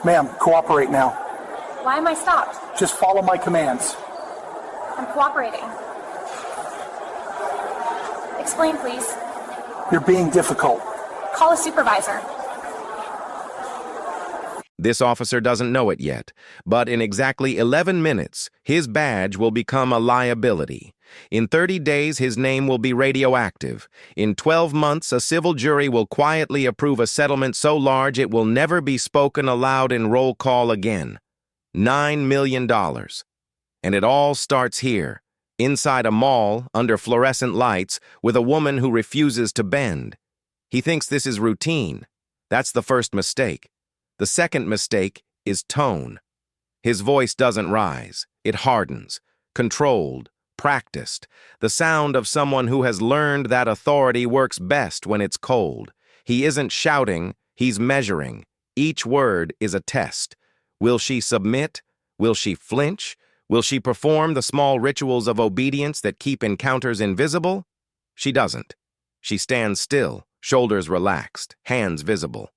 Ma'am, cooperate now. Why am I stopped? Just follow my commands. I'm cooperating. Explain, please. You're being difficult. Call a supervisor. This officer doesn't know it yet, but in exactly 11 minutes, his badge will become a liability. In 30 days, his name will be radioactive. In 12 months, a civil jury will quietly approve a settlement so large it will never be spoken aloud in roll call again. $9 million. And it all starts here, inside a mall, under fluorescent lights, with a woman who refuses to bend. He thinks this is routine. That's the first mistake. The second mistake is tone. His voice doesn't rise. It hardens, controlled, practiced, the sound of someone who has learned that authority works best when it's cold. He isn't shouting, he's measuring. Each word is a test. Will she submit? Will she flinch? Will she perform the small rituals of obedience that keep encounters invisible? She doesn't. She stands still, shoulders relaxed, hands visible.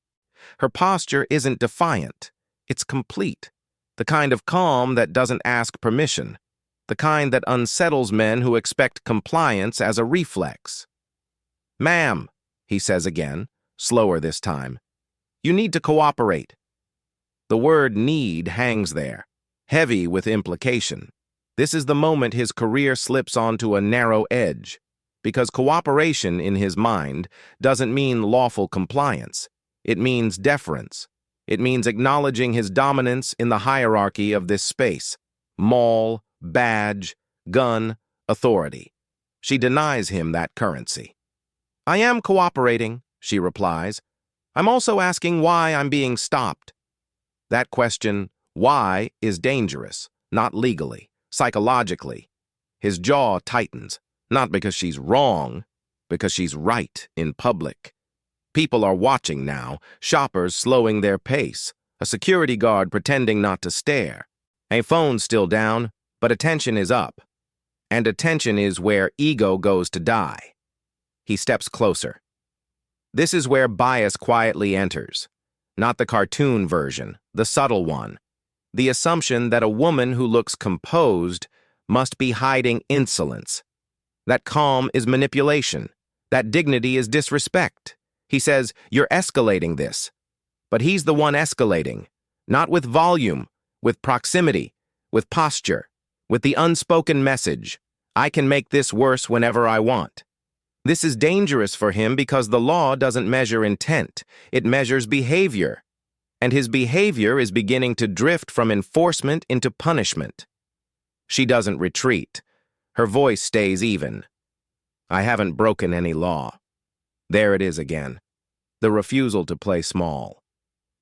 Her posture isn't defiant. It's complete. The kind of calm that doesn't ask permission. The kind that unsettles men who expect compliance as a reflex. "Ma'am," he says again, slower this time, "you need to cooperate." The word need hangs there, heavy with implication. This is the moment his career slips onto a narrow edge, because cooperation in his mind doesn't mean lawful compliance. It means deference. It means acknowledging his dominance in the hierarchy of this space. Mall, badge, gun, authority. She denies him that currency. "I am cooperating," she replies. "I'm also asking why I'm being stopped." That question, why, is dangerous, not legally, psychologically. His jaw tightens, not because she's wrong, because she's right in public. People are watching now, shoppers slowing their pace, a security guard pretending not to stare. A phone's still down, but attention is up. And attention is where ego goes to die. He steps closer. This is where bias quietly enters. Not the cartoon version, the subtle one. The assumption that a woman who looks composed must be hiding insolence. That calm is manipulation. That dignity is disrespect. He says, "You're escalating this." But he's the one escalating, not with volume, with proximity, with posture, with the unspoken message, "I can make this worse whenever I want." This is dangerous for him because the law doesn't measure intent, it measures behavior. And his behavior is beginning to drift from enforcement into punishment. She doesn't retreat. Her voice stays even. "I haven't broken any law." There it is again. The refusal to play small.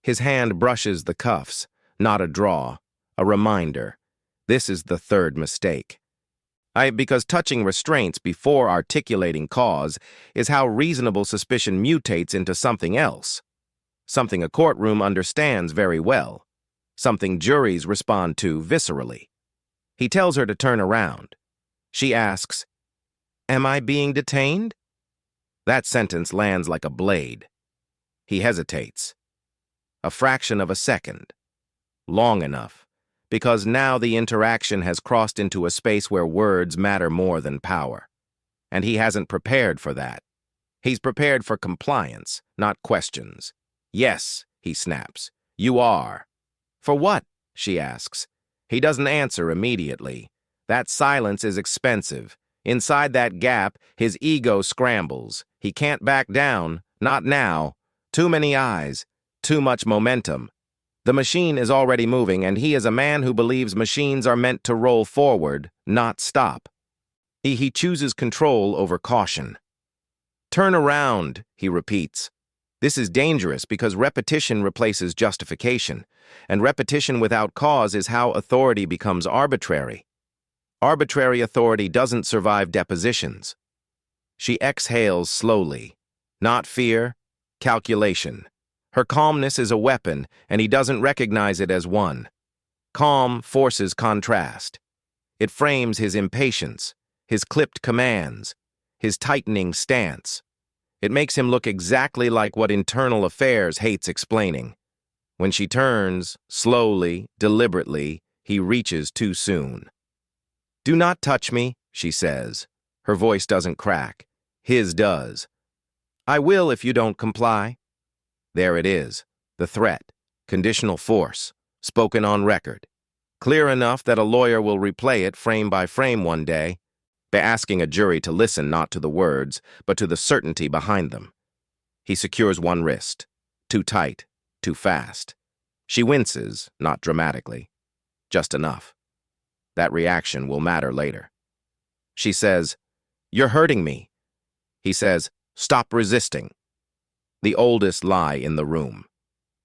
His hand brushes the cuffs, not a draw, a reminder. This is the third mistake. Because touching restraints before articulating cause is how reasonable suspicion mutates into something else. Something a courtroom understands very well. Something juries respond to viscerally. He tells her to turn around. She asks, "Am I being detained?" That sentence lands like a blade. He hesitates. A fraction of a second. Long enough, because now the interaction has crossed into a space where words matter more than power. And he hasn't prepared for that. He's prepared for compliance, not questions. "Yes," he snaps. "You are." "For what?" she asks. He doesn't answer immediately. That silence is expensive. Inside that gap, his ego scrambles. He can't back down, not now. Too many eyes, too much momentum. The machine is already moving, and he is a man who believes machines are meant to roll forward, not stop. He chooses control over caution. "Turn around," he repeats. This is dangerous because repetition replaces justification, and repetition without cause is how authority becomes arbitrary. Arbitrary authority doesn't survive depositions. She exhales slowly. Not fear, calculation. Her calmness is a weapon, and he doesn't recognize it as one. Calm forces contrast. It frames his impatience, his clipped commands, his tightening stance. It makes him look exactly like what internal affairs hates explaining. When she turns, slowly, deliberately, he reaches too soon. "Do not touch me," she says. Her voice doesn't crack. His does. "I will if you don't comply." There it is, the threat, conditional force, spoken on record. Clear enough that a lawyer will replay it frame by frame one day, by asking a jury to listen not to the words, but to the certainty behind them. He secures one wrist. Too tight, too fast. She winces, not dramatically. Just enough. That reaction will matter later. She says, "You're hurting me." He says, "Stop resisting." The oldest lie in the room.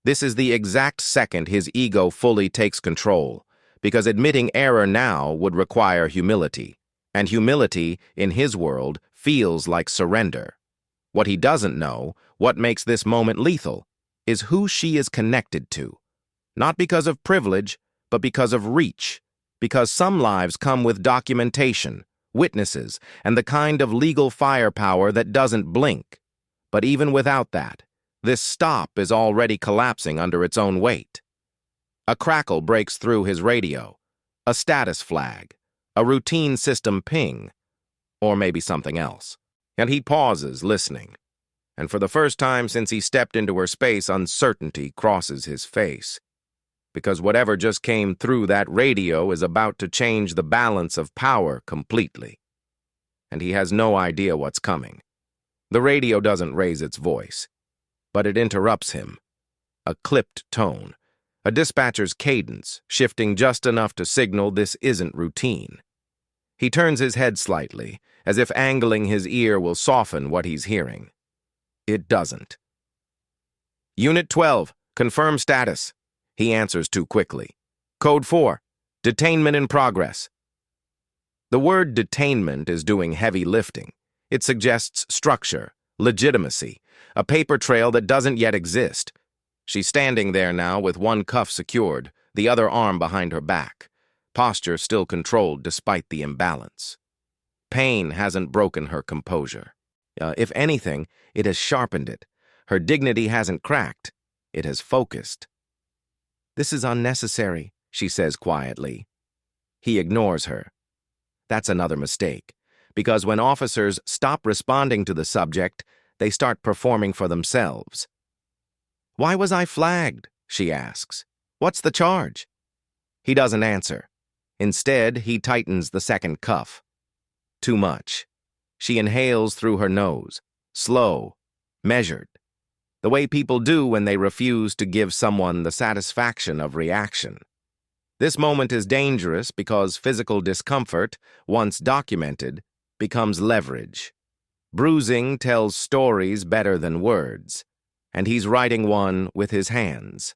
This is the exact second his ego fully takes control, because admitting error now would require humility, and humility, in his world, feels like surrender. What he doesn't know, what makes this moment lethal, is who she is connected to. Not because of privilege, but because of reach, because some lives come with documentation, witnesses, and the kind of legal firepower that doesn't blink. But even without that, this stop is already collapsing under its own weight. A crackle breaks through his radio, a status flag, a routine system ping, or maybe something else. And he pauses, listening. And for the first time since he stepped into her space, uncertainty crosses his face. Because whatever just came through that radio is about to change the balance of power completely. And he has no idea what's coming. The radio doesn't raise its voice, but it interrupts him. A clipped tone, a dispatcher's cadence, shifting just enough to signal this isn't routine. He turns his head slightly, as if angling his ear will soften what he's hearing. It doesn't. "Unit 12, confirm status." He answers too quickly. "Code 4, detainment in progress." The word detainment is doing heavy lifting. It suggests structure, legitimacy, a paper trail that doesn't yet exist. She's standing there now with one cuff secured, the other arm behind her back, posture still controlled despite the imbalance. Pain hasn't broken her composure. If anything, it has sharpened it. Her dignity hasn't cracked. It has focused. "This is unnecessary," she says quietly. He ignores her. That's another mistake, because when officers stop responding to the subject, they start performing for themselves. "Why was I flagged?" she asks. "What's the charge?" He doesn't answer. Instead, he tightens the second cuff. Too much. She inhales through her nose, slow, measured, the way people do when they refuse to give someone the satisfaction of reaction. This moment is dangerous because physical discomfort, once documented, becomes leverage. Bruising tells stories better than words, and he's writing one with his hands.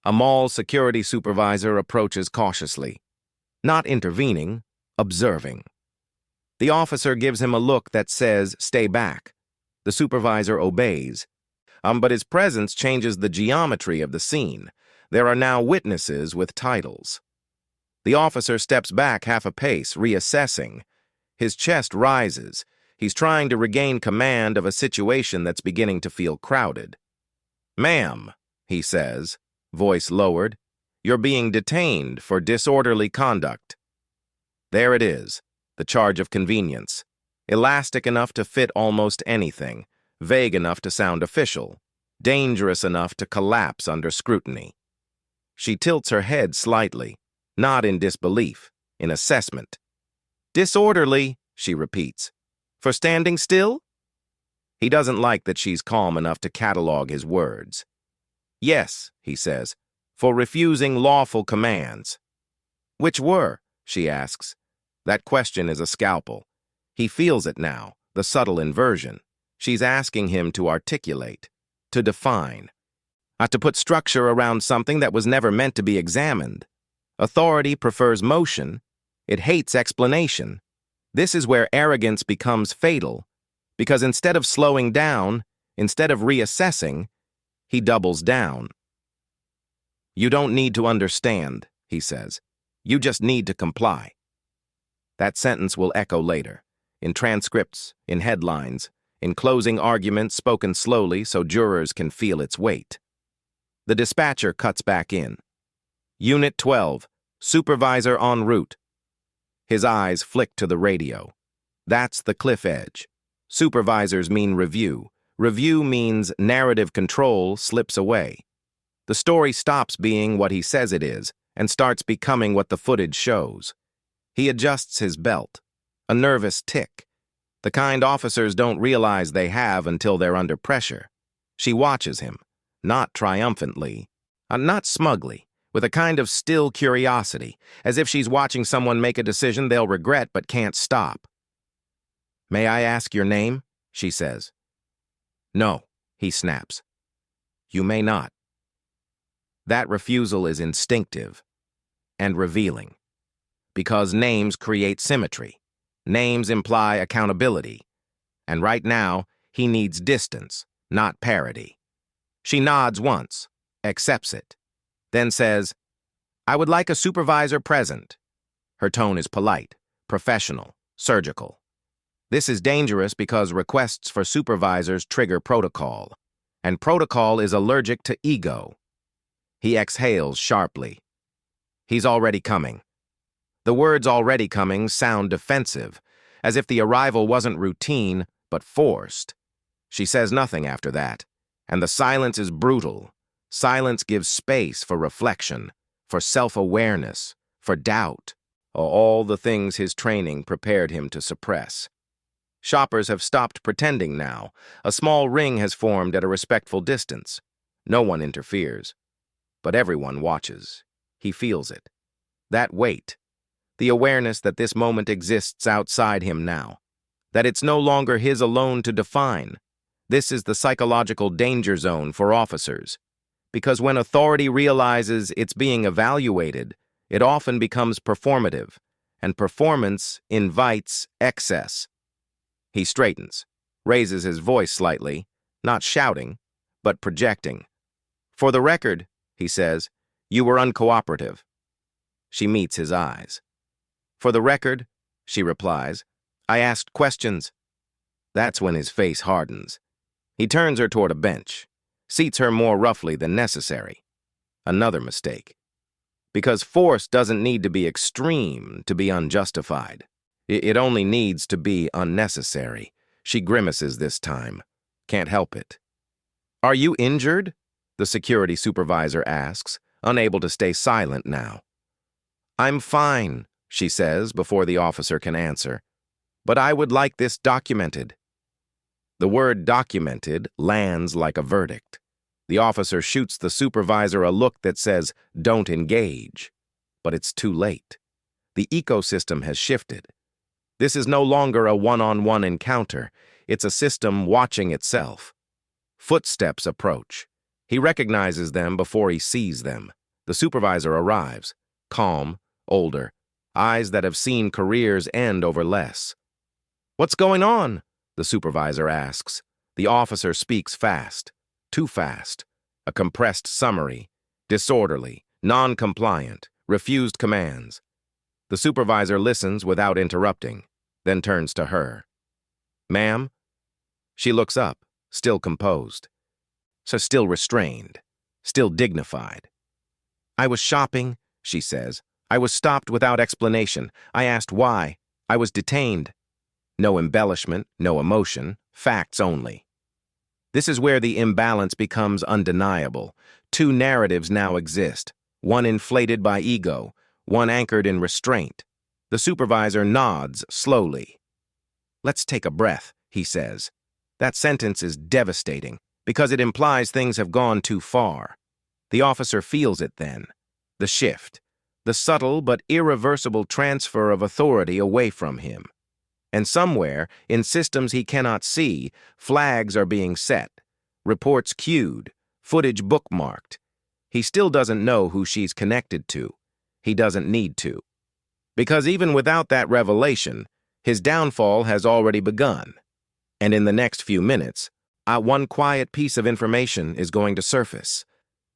A mall security supervisor approaches cautiously, not intervening, observing. The officer gives him a look that says, "Stay back." The supervisor obeys. But his presence changes the geometry of the scene. There are now witnesses with titles. The officer steps back half a pace, reassessing. His chest rises. He's trying to regain command of a situation that's beginning to feel crowded. "Ma'am," he says, voice lowered, "you're being detained for disorderly conduct." There it is, the charge of convenience. Elastic enough to fit almost anything, vague enough to sound official, dangerous enough to collapse under scrutiny. She tilts her head slightly, not in disbelief, in assessment. "Disorderly," she repeats. "For standing still?" He doesn't like that she's calm enough to catalog his words. "Yes," he says, "for refusing lawful commands." "Which were?" she asks. That question is a scalpel. He feels it now, the subtle inversion. She's asking him to articulate, to define, to put structure around something that was never meant to be examined. Authority prefers motion. It hates explanation. This is where arrogance becomes fatal, because instead of slowing down, instead of reassessing, he doubles down. "You don't need to understand," he says. "You just need to comply." That sentence will echo later, in transcripts, in headlines, in closing arguments spoken slowly so jurors can feel its weight. The dispatcher cuts back in. Unit 12, supervisor en route. His eyes flick to the radio. That's the cliff edge. Supervisors mean review. Review means narrative control slips away. The story stops being what he says it is and starts becoming what the footage shows. He adjusts his belt. A nervous tick. The kind officers don't realize they have until they're under pressure. She watches him, not triumphantly, not smugly, with a kind of still curiosity, as if she's watching someone make a decision they'll regret but can't stop. "May I ask your name?" she says. "No," he snaps. "You may not." That refusal is instinctive and revealing, because names create symmetry. Names imply accountability, and right now, he needs distance, not parity. She nods once, accepts it, then says, "I would like a supervisor present." Her tone is polite, professional, surgical. This is dangerous because requests for supervisors trigger protocol, and protocol is allergic to ego. He exhales sharply. He's already coming. The words "already coming" sound defensive, as if the arrival wasn't routine, but forced. She says nothing after that, and the silence is brutal. Silence gives space for reflection, for self-awareness, for doubt, all the things his training prepared him to suppress. Shoppers have stopped pretending now. A small ring has formed at a respectful distance. No one interferes, but everyone watches. He feels it. That weight. The awareness that this moment exists outside him now, that it's no longer his alone to define. This is the psychological danger zone for officers, because when authority realizes it's being evaluated, it often becomes performative, and performance invites excess. He straightens, raises his voice slightly, not shouting, but projecting. "For the record," he says, "you were uncooperative." She meets his eyes. "For the record," she replies, "I asked questions." That's when his face hardens. He turns her toward a bench, seats her more roughly than necessary. Another mistake. Because force doesn't need to be extreme to be unjustified. It only needs to be unnecessary. She grimaces this time. Can't help it. "Are you injured?" the security supervisor asks, unable to stay silent now. "I'm fine," she says before the officer can answer. "But I would like this documented." The word "documented" lands like a verdict. The officer shoots the supervisor a look that says, "Don't engage." But it's too late. The ecosystem has shifted. This is no longer a one-on-one encounter. It's a system watching itself. Footsteps approach. He recognizes them before he sees them. The supervisor arrives, calm, older, eyes that have seen careers end over less. "What's going on?" the supervisor asks. The officer speaks fast, too fast. A compressed summary, disorderly, non-compliant, refused commands. The supervisor listens without interrupting, then turns to her. "Ma'am?" She looks up, still composed. So still restrained, still dignified. "I was shopping," she says. "I was stopped without explanation. I asked why. I was detained." No embellishment, no emotion, facts only. This is where the imbalance becomes undeniable. Two narratives now exist, one inflated by ego, one anchored in restraint. The supervisor nods slowly. "Let's take a breath," he says. That sentence is devastating, because it implies things have gone too far. The officer feels it then. The shift. The subtle but irreversible transfer of authority away from him. And somewhere, in systems he cannot see, flags are being set, reports queued, footage bookmarked. He still doesn't know who she's connected to. He doesn't need to. Because even without that revelation, his downfall has already begun. And in the next few minutes, one quiet piece of information is going to surface.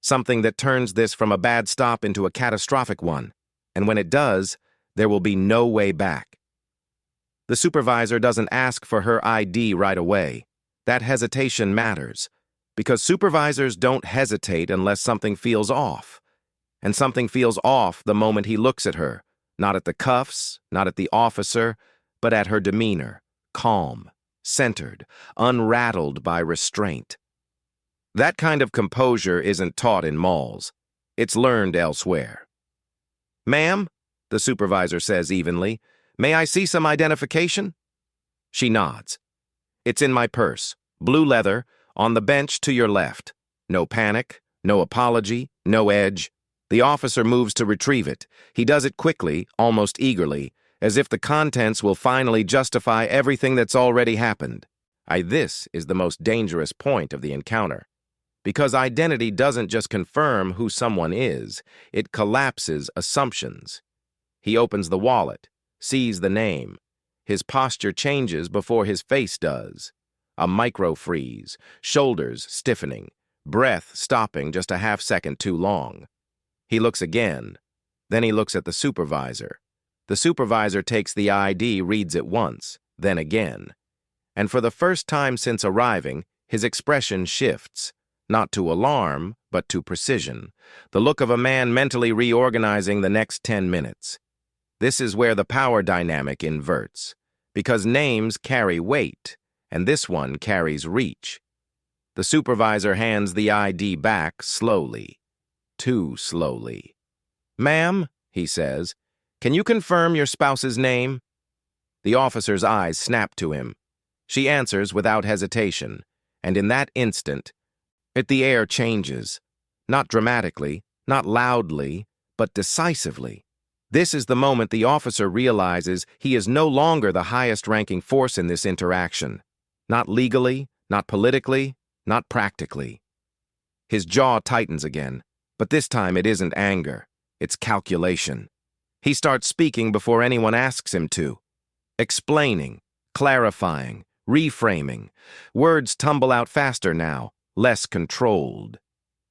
Something that turns this from a bad stop into a catastrophic one. And when it does, there will be no way back. The supervisor doesn't ask for her ID right away. That hesitation matters, Because supervisors don't hesitate unless something feels off. And something feels off the moment he looks at her, not at the cuffs, not at the officer, but at her demeanor, calm, centered, unrattled by restraint. That kind of composure isn't taught in malls. It's learned elsewhere. "Ma'am," the supervisor says evenly, "may I see some identification?" She nods. "It's in my purse, blue leather, on the bench to your left. No panic, no apology, no edge." The officer moves to retrieve it. He does it quickly, almost eagerly, as if the contents will finally justify everything that's already happened. This is the most dangerous point of the encounter. Because identity doesn't just confirm who someone is, it collapses assumptions. He opens the wallet, sees the name. His posture changes before his face does. A micro-freeze, shoulders stiffening, breath stopping just a half-second too long. He looks again. Then he looks at the supervisor. The supervisor takes the ID, reads it once, then again. And for the first time since arriving, his expression shifts, not to alarm, but to precision, the look of a man mentally reorganizing the next 10 minutes. This is where the power dynamic inverts, because names carry weight, and this one carries reach. The supervisor hands the ID back slowly. Too slowly. "Ma'am," he says, "can you confirm your spouse's name?" The officer's eyes snap to him. She answers without hesitation, and in that instant, the air changes. Not dramatically, not loudly, but decisively. This is the moment the officer realizes he is no longer the highest-ranking force in this interaction. Not legally, not politically, not practically. His jaw tightens again. But this time it isn't anger, it's calculation. He starts speaking before anyone asks him to. Explaining, clarifying, reframing. Words tumble out faster now, less controlled.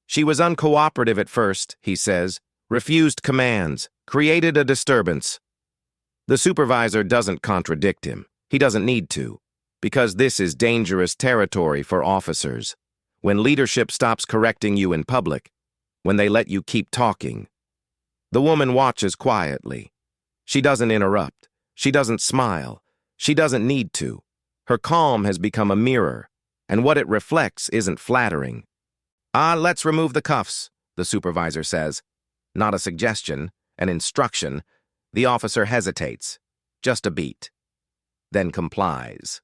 "She was uncooperative at first," he says, "refused commands, created a disturbance." The supervisor doesn't contradict him. He doesn't need to, because this is dangerous territory for officers. When leadership stops correcting you in public, when they let you keep talking. The woman watches quietly. She doesn't interrupt. She doesn't smile. She doesn't need to. Her calm has become a mirror, and what it reflects isn't flattering. "Let's remove the cuffs," the supervisor says. Not a suggestion, an instruction. The officer hesitates. Just a beat. Then complies.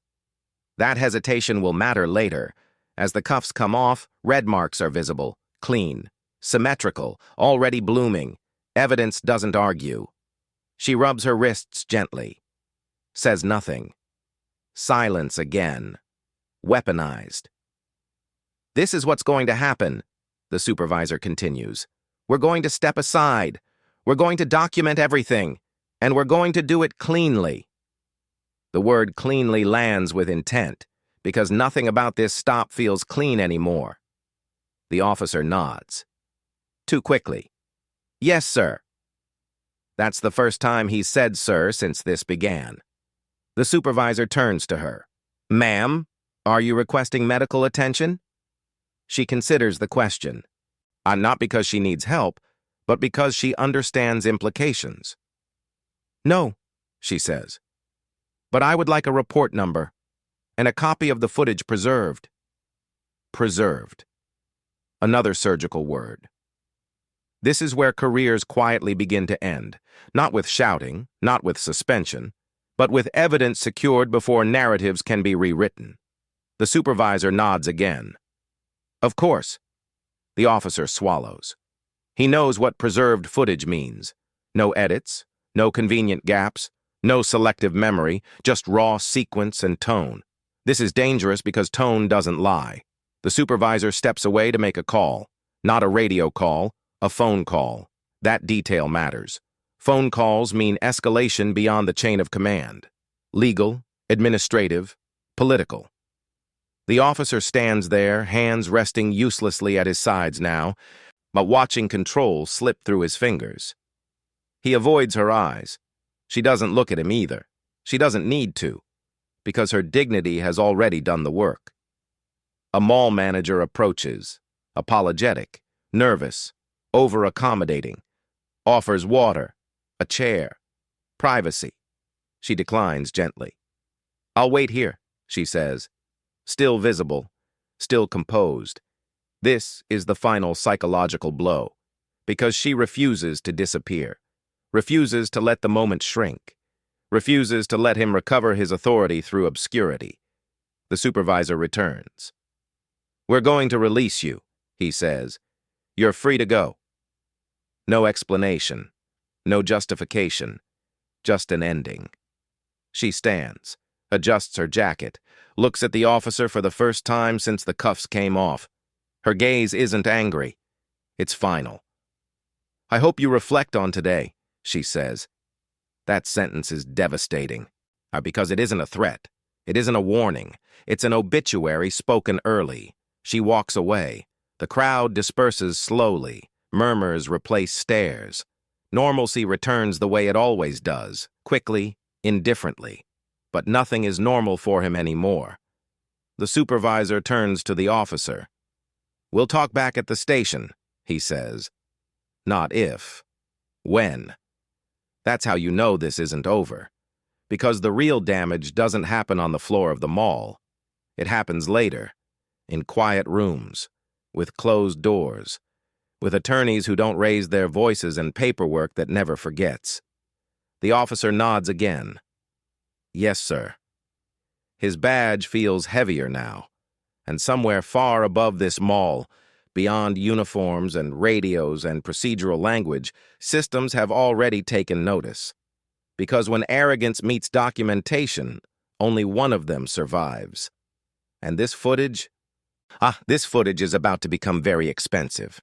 That hesitation will matter later. As the cuffs come off, red marks are visible, clean. Symmetrical, already blooming. Evidence doesn't argue. She rubs her wrists gently. Says nothing. Silence again. Weaponized. "This is what's going to happen," the supervisor continues. "We're going to step aside. We're going to document everything. And we're going to do it cleanly." The word cleanly lands with intent, because nothing about this stop feels clean anymore. The officer nods. Too quickly. "Yes, sir." That's the first time he's said sir since this began. The supervisor turns to her. "Ma'am, are you requesting medical attention?" She considers the question. Not because she needs help, but because she understands implications. "No," she says. "But I would like a report number, and a copy of the footage preserved." Preserved. Another surgical word. This is where careers quietly begin to end, not with shouting, not with suspension, but with evidence secured before narratives can be rewritten. The supervisor nods again. "Of course." The officer swallows. He knows what preserved footage means. No edits, no convenient gaps, no selective memory, just raw sequence and tone. This is dangerous because tone doesn't lie. The supervisor steps away to make a call. Not a radio call, a phone call. That detail matters. Phone calls mean escalation beyond the chain of command. Legal, administrative, political. The officer stands there, hands resting uselessly at his sides now, but watching control slip through his fingers. He avoids her eyes. She doesn't look at him either. She doesn't need to, because her dignity has already done the work. A mall manager approaches, apologetic, nervous, over-accommodating, offers water, a chair, privacy. She declines gently. "I'll wait here," she says, still visible, still composed. This is the final psychological blow, because she refuses to disappear, refuses to let the moment shrink, refuses to let him recover his authority through obscurity. The supervisor returns. "We're going to release you," he says. "You're free to go." No explanation, no justification, just an ending. She stands, adjusts her jacket, looks at the officer for the first time since the cuffs came off. Her gaze isn't angry. It's final. "I hope you reflect on today," she says. That sentence is devastating, because it isn't a threat. It isn't a warning. It's an obituary spoken early. She walks away. The crowd disperses slowly. Murmurs replace stares. Normalcy returns the way it always does, quickly, indifferently. But nothing is normal for him anymore. The supervisor turns to the officer. "We'll talk back at the station," he says. Not if. When. That's how you know this isn't over. Because the real damage doesn't happen on the floor of the mall. It happens later, in quiet rooms, with closed doors, with attorneys who don't raise their voices and paperwork that never forgets. The officer nods again. "Yes, sir." His badge feels heavier now, and somewhere far above this mall, beyond uniforms and radios and procedural language, systems have already taken notice. Because when arrogance meets documentation, only one of them survives. And this footage is about to become very expensive.